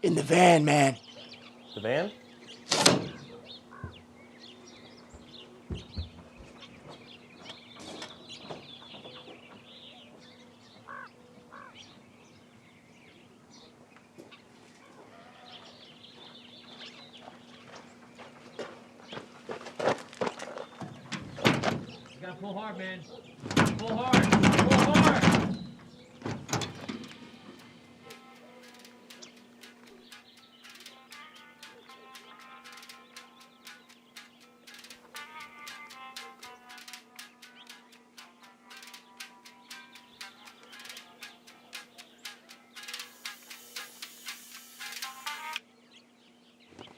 In the van, man. The van? You gotta pull hard, man. Pull hard. Pull hard.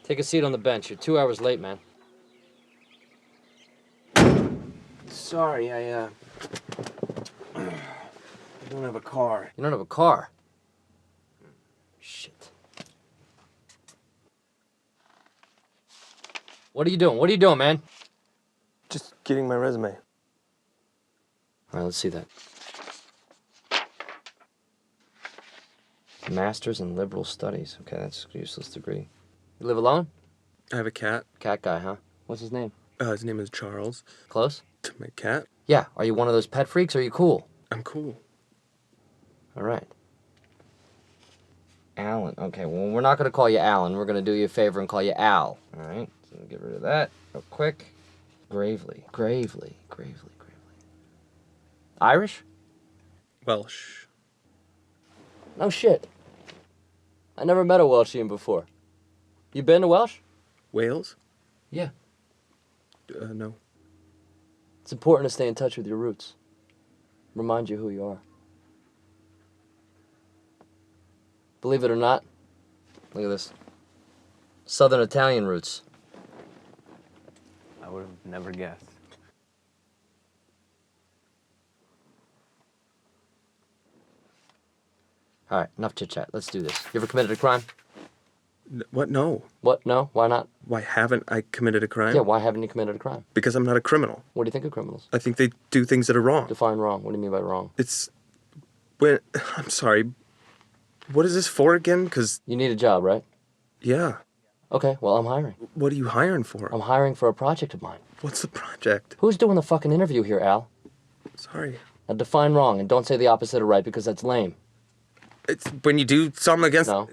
Take a seat on the bench. You're 2 hours late, man. Sorry, I don't have a car. You don't have a car? Shit. What are you doing? What are you doing, man? Just getting my resume. All right, let's see that. Master's in Liberal Studies. Okay, that's a useless degree. You live alone? I have a cat. Cat guy, huh? What's his name? His name is Charles. Close? To my cat? Yeah. Are you one of those pet freaks or are you cool? I'm cool. All right. Alan. Okay, well, we're not going to call you Alan. We're going to do you a favor and call you Al. All right? So get rid of that real quick. Gravely. Irish? Welsh. No shit. I never met a Welshian before. You been to Welsh? Wales? Yeah. No. It's important to stay in touch with your roots. Remind you who you are. Believe it or not, look at this. Southern Italian roots. I would have never guessed. All right, enough chit-chat. Let's do this. You ever committed a crime? What? No. What? No? Why not? Why haven't I committed a crime? Yeah, why haven't you committed a crime? Because I'm not a criminal. What do you think of criminals? I think they do things that are wrong. Define wrong. What do you mean by wrong? It's... when... I'm sorry. What is this for again? Because... You need a job, right? Yeah. Okay, well, I'm hiring. What are you hiring for? I'm hiring for a project of mine. What's the project? Who's doing the fucking interview here, Al? Sorry. Now define wrong and don't say the opposite of right because that's lame. It's when you do something against... No.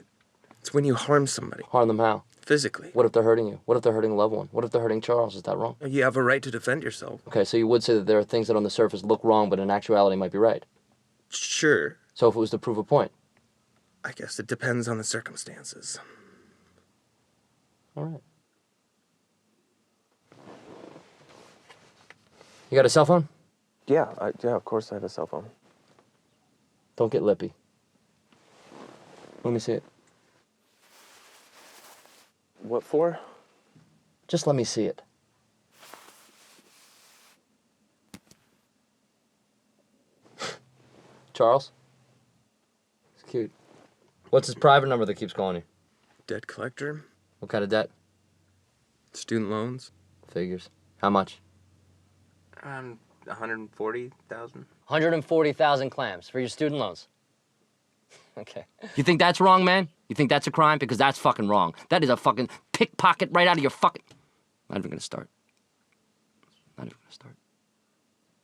It's when you harm somebody. Harm them how? Physically. What if they're hurting you? What if they're hurting a loved one? What if they're hurting Charles? Is that wrong? You have a right to defend yourself. Okay, so you would say that there are things that on the surface look wrong, but in actuality might be right. Sure. So if it was to prove a point? I guess it depends on the circumstances. All right. You got a cell phone? Yeah, of course I have a cell phone. Don't get lippy. Let me see it. What for? Just let me see it. Charles? It's cute. What's his private number that keeps calling you? Debt collector? What kind of debt? Student loans? Figures. How much? 140,000. 140,000 clams for your student loans. Okay. You think that's wrong, man? You think that's a crime? Because that's fucking wrong. That is a fucking pickpocket right out of your fucking... Not even gonna start. Not even gonna start.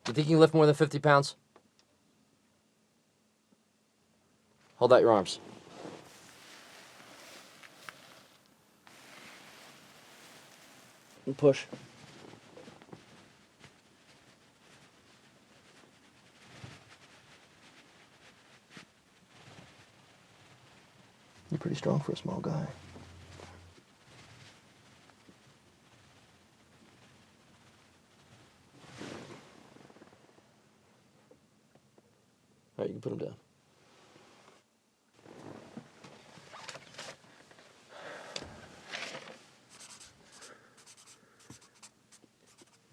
You think you can lift more than 50 pounds? Hold out your arms. And push. You're pretty strong for a small guy. All right, you can put him down.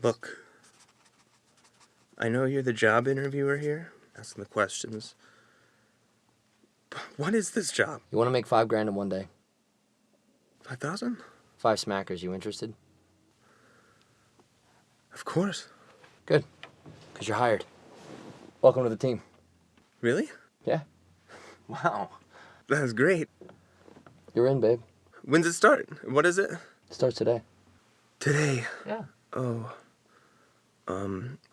Look, I know you're the job interviewer here, asking the questions. But what is this job? You want to make $5 grand in one day? 5,000? 5 smackers. You interested? Of course. Good. Because you're hired. Welcome to the team. Really? Yeah. Wow. That's great. You're in, babe. When's it start? What is it? Starts today. Today. Yeah. Oh.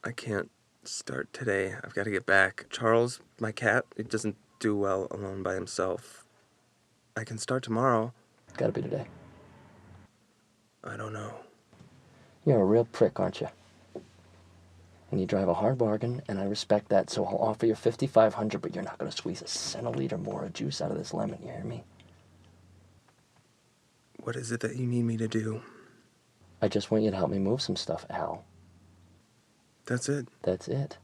I can't start today. I've got to get back. Charles, my cat, he doesn't do well alone by himself. I can start tomorrow. Gotta be today. I don't know. You're a real prick, aren't you? And you drive a hard bargain, and I respect that, so I'll offer you $5,500, but you're not gonna squeeze a centiliter more of juice out of this lemon, you hear me? What is it that you need me to do? I just want you to help me move some stuff, Al. That's it. That's it.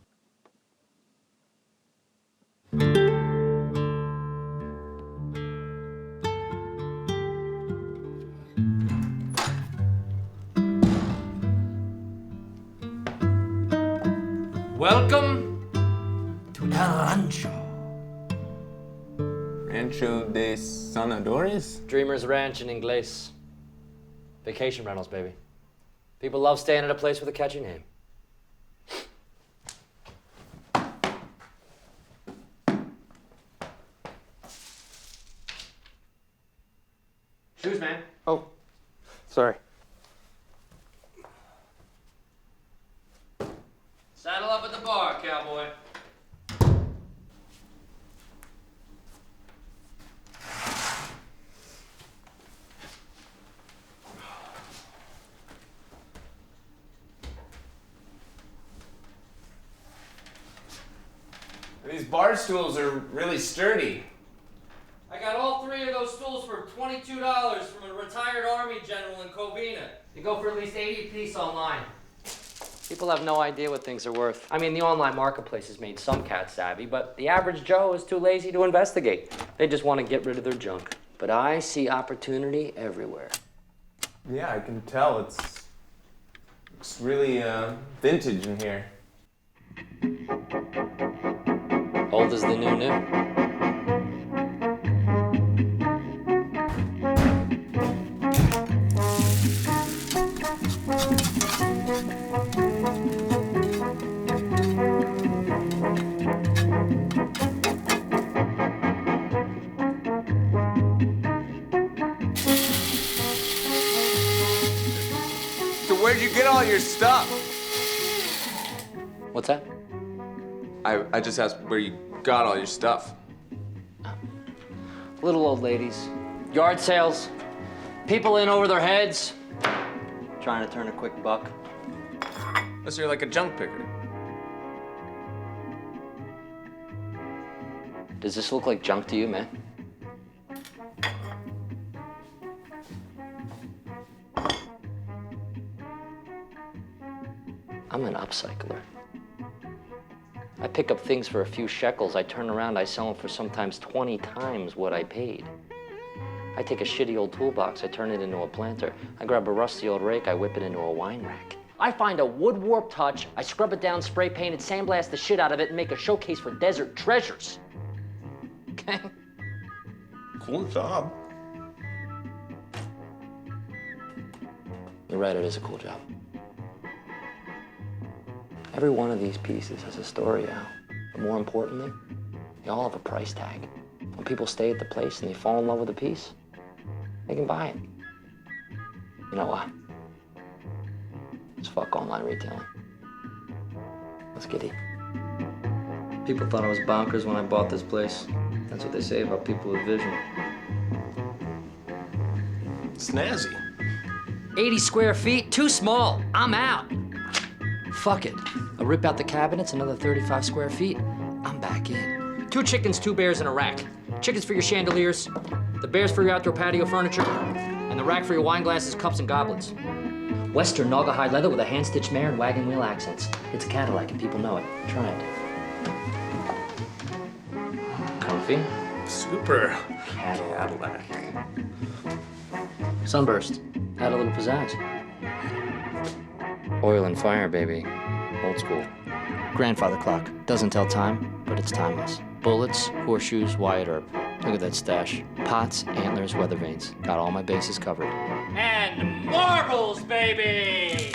Welcome to El Rancho. Rancho de Sonadores? Dreamer's Ranch in Inglés. Vacation rentals, baby. People love staying at a place with a catchy name. Shoes, man. Oh, sorry. Saddle up at the bar, cowboy. These bar stools are really sturdy. I got all 3 of those stools for $22 from a retired Army general in Covina. They go for at least 80 apiece online. People have no idea what things are worth. I mean, the online marketplace has made some cats savvy, but the average Joe is too lazy to investigate. They just want to get rid of their junk. But I see opportunity everywhere. Yeah, I can tell. It's really vintage in here. Old is the new. So where'd you get all your stuff? What's that? I just asked where you got all your stuff. Little old ladies, yard sales, people in over their heads, trying to turn a quick buck. Unless you're like a junk picker. Does this look like junk to you, man? I'm an upcycler. I pick up things for a few shekels. I turn around, I sell them for sometimes 20 times what I paid. I take a shitty old toolbox, I turn it into a planter. I grab a rusty old rake, I whip it into a wine rack. I find a wood warp touch, I scrub it down, spray paint it, sandblast the shit out of it, and make a showcase for desert treasures. Okay? Cool job. You're right, it is a cool job. Every one of these pieces has a story, Al. But more importantly, they all have a price tag. When people stay at the place and they fall in love with a piece, they can buy it. You know why? It's fuck online retailing. Let's get it. People thought I was bonkers when I bought this place. That's what they say about people with vision. Snazzy. 80 square feet, too small. I'm out. Fuck it. I'll rip out the cabinets, another 35 square feet. I'm back in. 2 chickens, 2 bears, and a rack. Chickens for your chandeliers, the bears for your outdoor patio furniture, and the rack for your wine glasses, cups, and goblets. Western Naugahyde leather with a hand-stitched mare and wagon wheel accents. It's a Cadillac and people know it. Try it. Comfy. Super. Cadillac. Sunburst. Add a little pizzazz. Oil and fire, baby. Old school. Grandfather clock. Doesn't tell time, but it's timeless. Bullets, horseshoes, Wyatt Earp. Look at that stash. Pots, antlers, weather vanes. Got all my bases covered. And marbles, baby!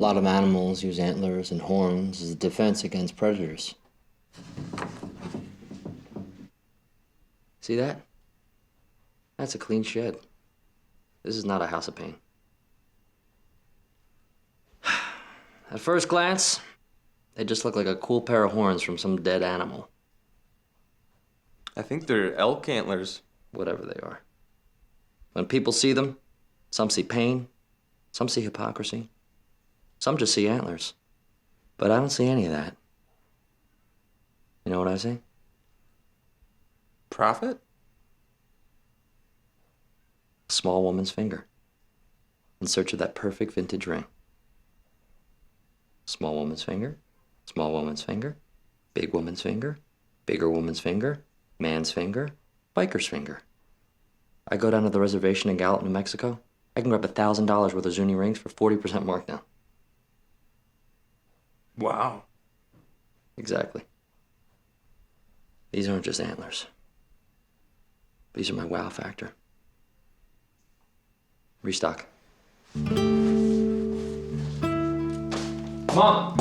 lot of animals use antlers and horns as a defense against predators. See that? That's a clean shed. This is not a house of pain. At first glance, they just look like a cool pair of horns from some dead animal. I think they're elk antlers. Whatever they are. When people see them, some see pain, some see hypocrisy, some just see antlers. But I don't see any of that. You know what I see? Profit? A small woman's finger, in search of that perfect vintage ring. Small woman's finger, small woman's finger, big woman's finger, bigger woman's finger, man's finger, biker's finger. I go down to the reservation in Gallup, New Mexico. I can grab $1,000 worth of Zuni rings for 40% markdown. Wow. Exactly. These aren't just antlers. These are my wow factor. Restock. Mom!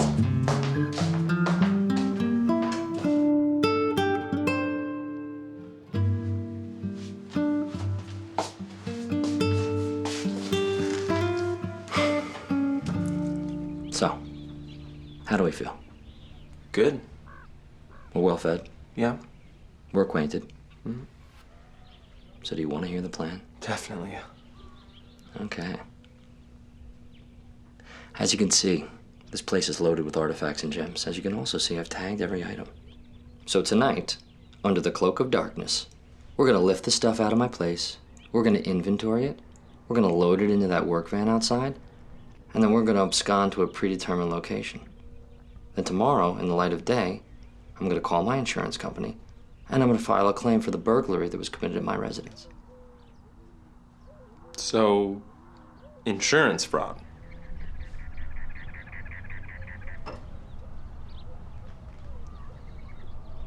So, how do we feel? Good. We're well fed. Yeah, We're acquainted. So do you want to hear the plan? definitely. Okay. As you can see, this place is loaded with artifacts and gems. As you can also see, I've tagged every item. So tonight, under the cloak of darkness, we're gonna lift the stuff out of my place, we're gonna inventory it, we're gonna load it into that work van outside, and then we're gonna abscond to a predetermined location. Then tomorrow, in the light of day, I'm gonna call my insurance company, and I'm gonna file a claim for the burglary that was committed at my residence. So, insurance fraud.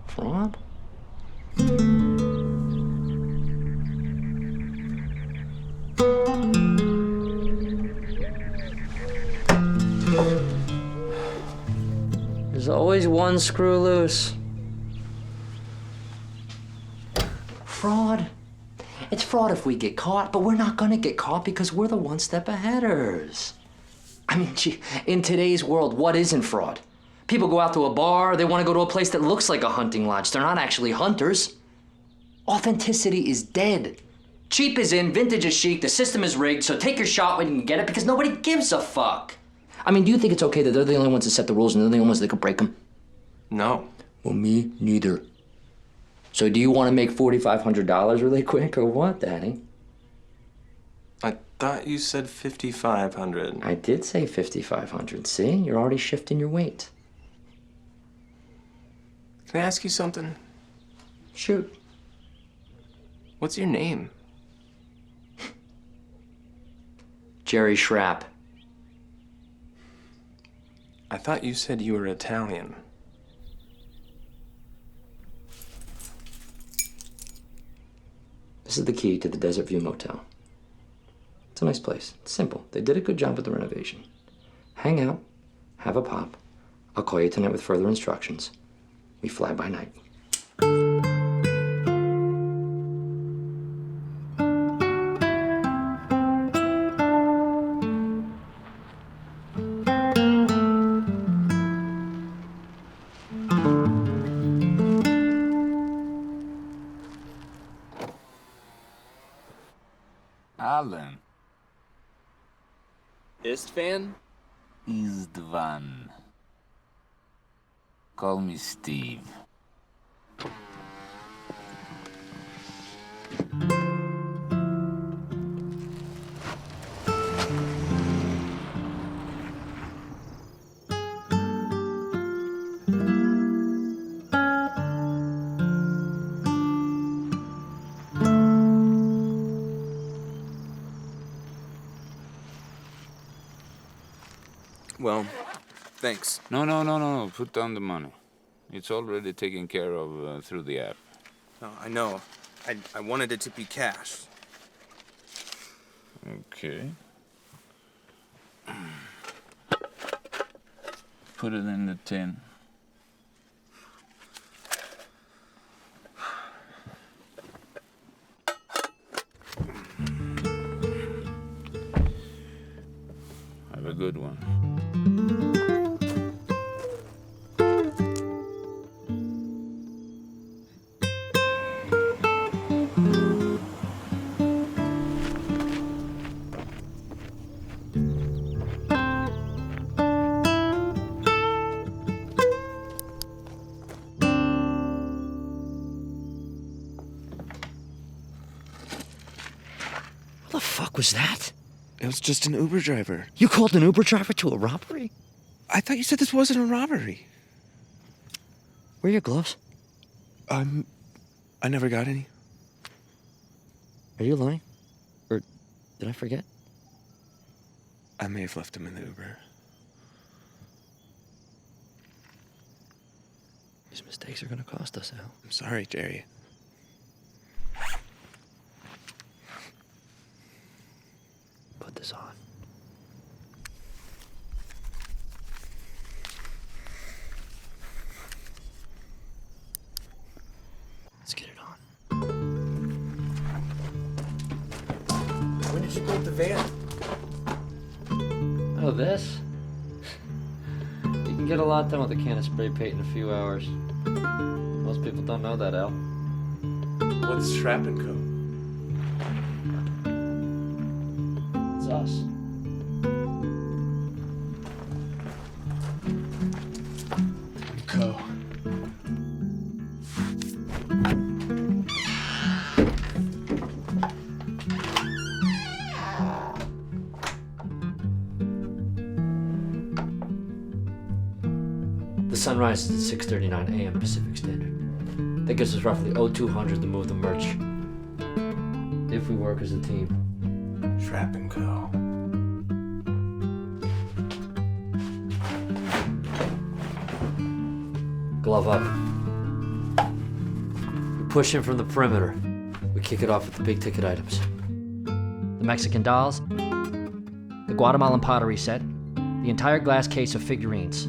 Fraud? There's always one screw loose. Fraud? It's fraud if we get caught, but we're not gonna get caught because we're the one step aheaders. I mean, gee, in today's world, what isn't fraud? People go out to a bar, they want to go to a place that looks like a hunting lodge. They're not actually hunters. Authenticity is dead. Cheap is in, vintage is chic, the system is rigged, so take your shot when you can get it because nobody gives a fuck. I mean, do you think it's okay that they're the only ones that set the rules and they're the only ones that can break them? No. Well, me neither. So do you want to make $4,500 really quick or what, Daddy? I thought you said 5,500. I did say 5,500. See, you're already shifting your weight. Can I ask you something? Shoot. What's your name? Jerry Schrapp. I thought you said you were Italian. This is the key to the Desert View Motel. It's a nice place. It's simple. They did a good job with the renovation. Hang out, have a pop. I'll call you tonight with further instructions. We fly by night. Alan, Istvan? Istvan. Call me Steve. Well, thanks. No. Put down the money. It's already taken care of through the app. No, I know. I wanted to tip you cash. Okay. put it in the tin. Have a good one. What the fuck was that? It was just an Uber driver. You called an Uber driver to a robbery? I thought you said this wasn't a robbery. Where are your gloves? I never got any. Are you lying? Or did I forget? I may have left him in the Uber. These mistakes are gonna cost us, Al. I'm sorry, Jerry. Put this on. Let's get it on. When did you paint the van? Oh, this? You can get a lot done with a can of spray paint in a few hours. Most people don't know that, Al. What's Shrap & Co? It's us. Co. The sun rises at 6:39 a.m. Pacific Standard. That gives us roughly 0200 to move the merch. If we work as a team. Shrap & Co. Glove up. We push in from the perimeter. We kick it off with the big ticket items. The Mexican dolls, the Guatemalan pottery set, the entire glass case of figurines.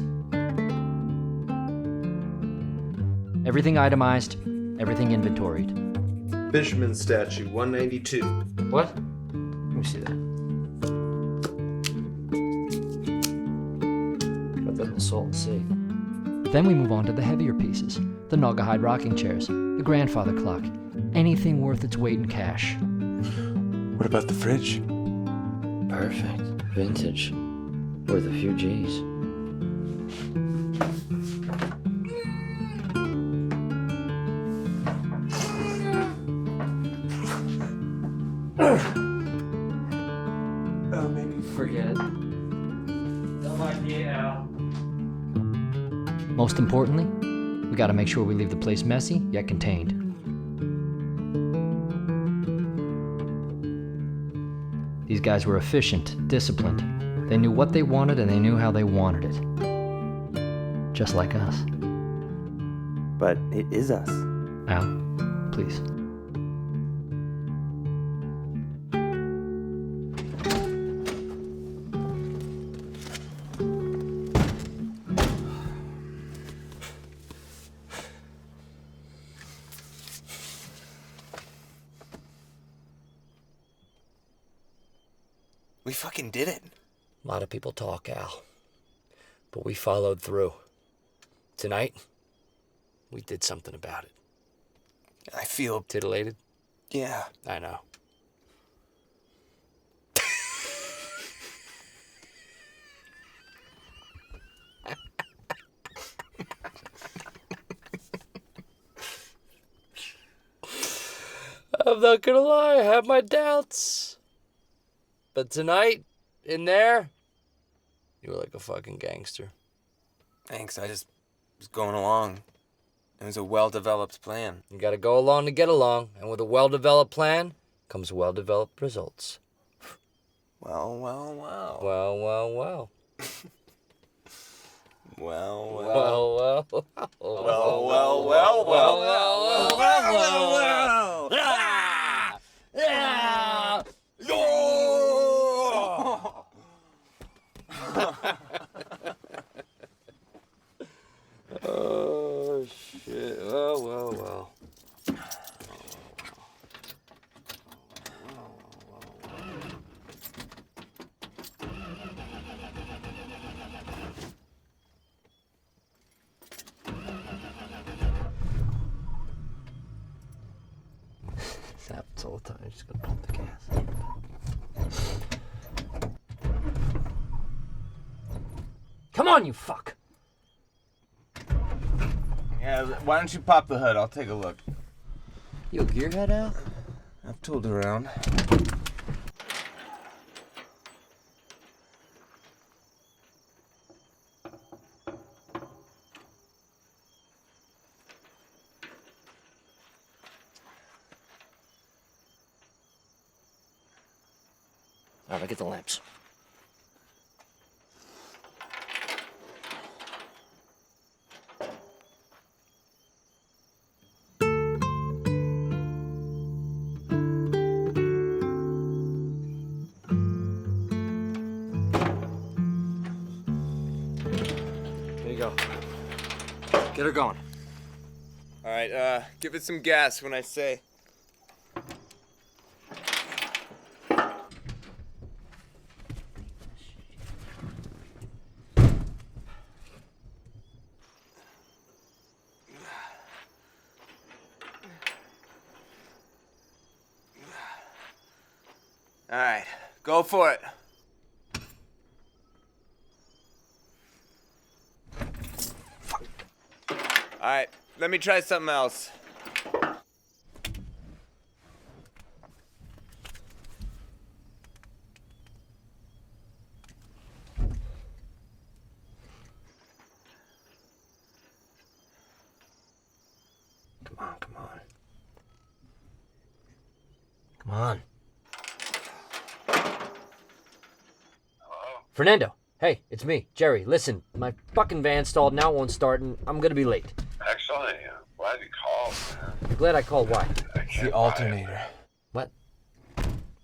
Everything itemized, everything inventoried. Fishman statue, 192. What? Let me see that. Got that in the Salton Sea. Then we move on to the heavier pieces. The Naugahyde rocking chairs, the grandfather clock, anything worth its weight in cash. What about the fridge? Perfect. Vintage. Worth a few G's. Maybe. Forget it. No idea, Al. Most importantly, we gotta make sure we leave the place messy, yet contained. These guys were efficient, disciplined. They knew what they wanted and they knew how they wanted it. Just like us. But it is us. Al, please. We fucking did it. A lot of people talk, Al. But we followed through. Tonight, we did something about it. I feel. Titillated? Yeah. I know. I'm not gonna lie, I have my doubts. But tonight, in there, you were like a fucking gangster. Thanks, I just was going along. It was a well-developed plan. You gotta go along to get along, and with a well-developed plan comes well-developed results. Well. Well. Well. Well. It's all the time. You just gotta pump the gas. Come on, you fuck! Yeah, why don't you pop the hood? I'll take a look. You a gearhead, Al? I've tooled around. All right, get the lamps. Here you go. Get her going. All right, give it some gas when I say. All right, go for it. All right, let me try something else. Come on, come on. Come on. Fernando, hey, it's me, Jerry. Listen, my fucking van stalled, now it won't start, and I'm gonna be late. Excellent. Glad you called, man. You're glad I called. Why? I It's can't the buy alternator. it. What?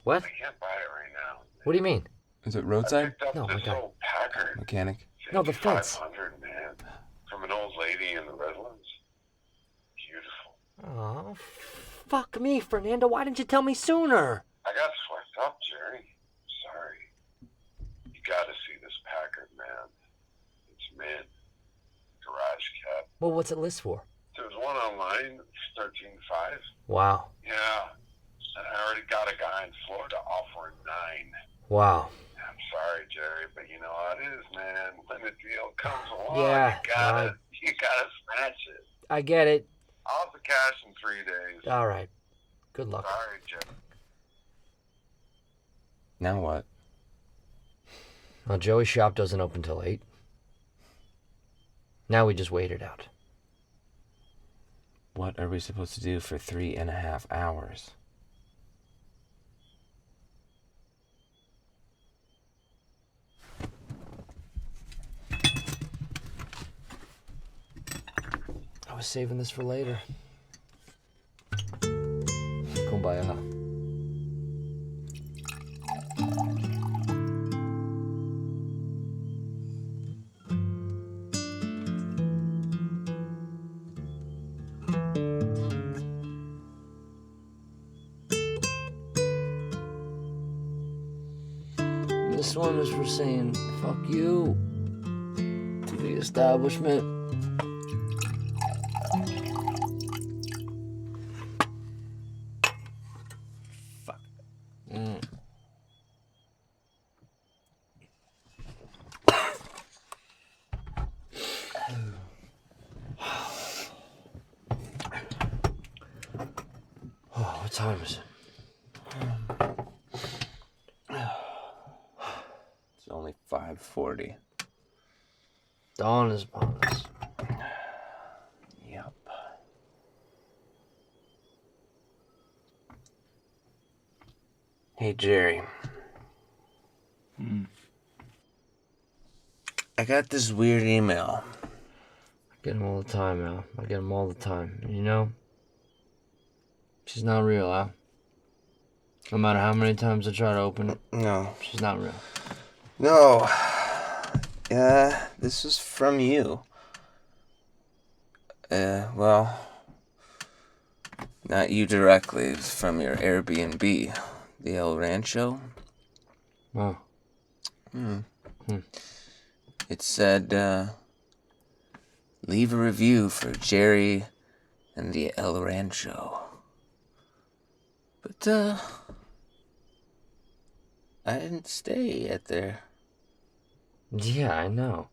What? I can't buy it right now. What do you mean? Is it I roadside? picked up No, this my God. old Packard. Mechanic? No, the fence. 500, man. From an old lady in the Redlands. Beautiful. Oh, fuck me, Fernando. Why didn't you tell me sooner? I got swept up, Jerry. Sorry. You gotta see this Packard, man. It's mint. Garage cab. Well, what's it list for? There's one online, 13.5. Wow. Yeah. And I already got a guy in Florida offering 9. Wow. I'm sorry, Jerry, but you know how it is, man. When the deal comes along, Yeah, you gotta smash it. I get it. I'll have the cash in 3 days. All right. Good luck. Sorry, Jerry. Now what? Well, Joey's shop doesn't open till 8. Now we just wait it out. What are we supposed to do for 3.5 hours? I was saving this for later. Kumbaya. This one is for saying fuck you to the establishment. Fuck. Oh, what time is it? It's only 5:40. Dawn is upon us. Yep. Hey, Jerry. I got this weird email. I get them all the time, Al. I get them all the time. And you know, she's not real, Al. No matter how many times I try to open it, No. she's not real. No. This was from you. Well, not you directly. It was from your Airbnb, the El Rancho. Oh. It said, leave a review for Jerry and the El Rancho. But, I didn't stay at there. Yeah, I know.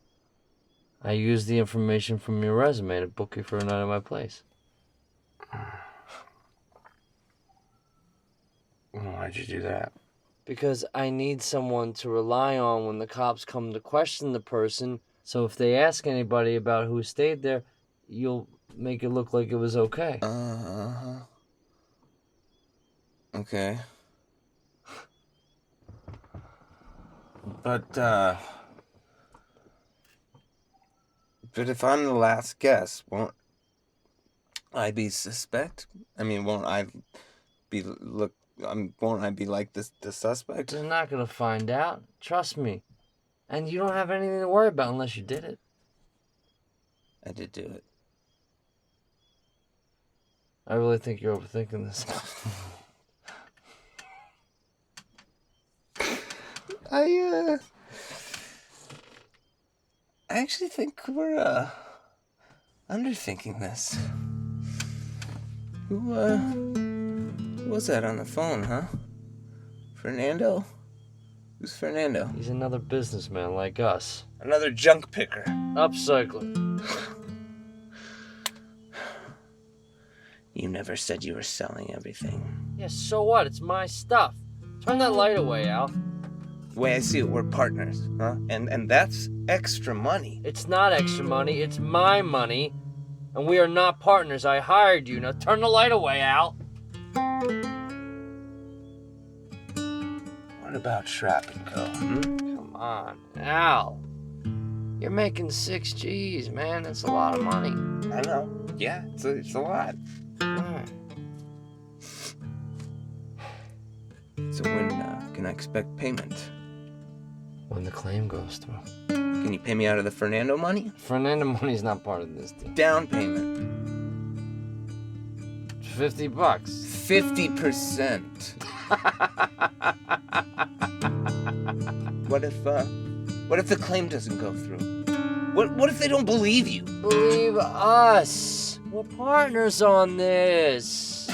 I used the information from your resume to book you for a night at my place. Why'd you do that? Because I need someone to rely on when the cops come to question the person, so if they ask anybody about who stayed there, you'll make it look like it was okay. Okay. But if I'm the last guest, won't I be suspect? I mean, won't I be like the suspect? They're not gonna find out. Trust me. And you don't have anything to worry about unless you did it. I did do it. I really think you're overthinking this. I actually think we're underthinking this. Who was that on the phone, huh? Fernando? Who's Fernando? He's another businessman like us. Another junk picker. Upcycler. You never said you were selling everything. Yeah, so what? It's my stuff. Turn that light away, Al. The way I see it, we're partners, huh? And that's extra money. It's not extra money, it's my money. And we are not partners. I hired you. Now turn the light away, Al. What about Shrap and Co? Come on, Al. You're making 6 G's, man. That's a lot of money. I know. Yeah, it's a lot. Alright. So when can I expect payment? When the claim goes through. Can you pay me out of the Fernando money? Fernando money's not part of this deal. Down payment. $50. 50%. What if the claim doesn't go through? What if they don't believe you? Believe us. We're partners on this.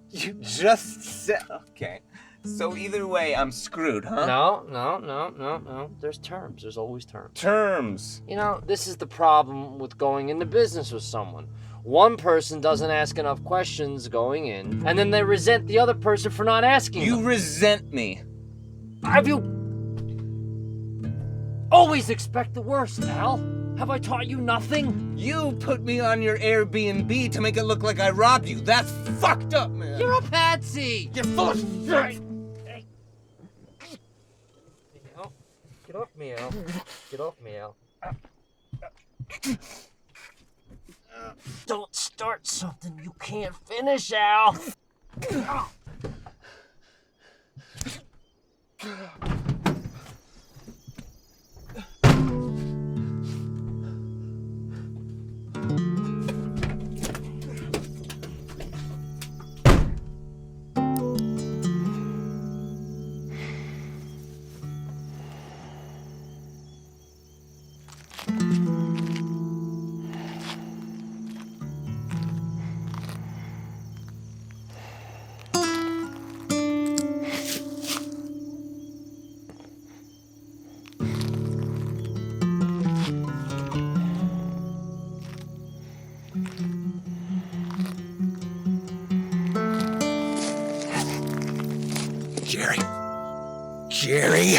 You just said... Okay. So either way, I'm screwed, huh? No. There's terms. There's always terms. Terms. You know, this is the problem with going into business with someone. One person doesn't ask enough questions going in, and then they resent the other person for not asking You them. resent me. Have you... Always expect the worst, Al. Have I taught you nothing? You put me on your Airbnb to make it look like I robbed you. That's fucked up, man. You're a patsy. You're full of shit. Hey. Al, get off me, Al. Get off me, Al. Don't start something you can't finish, Al. Jerry.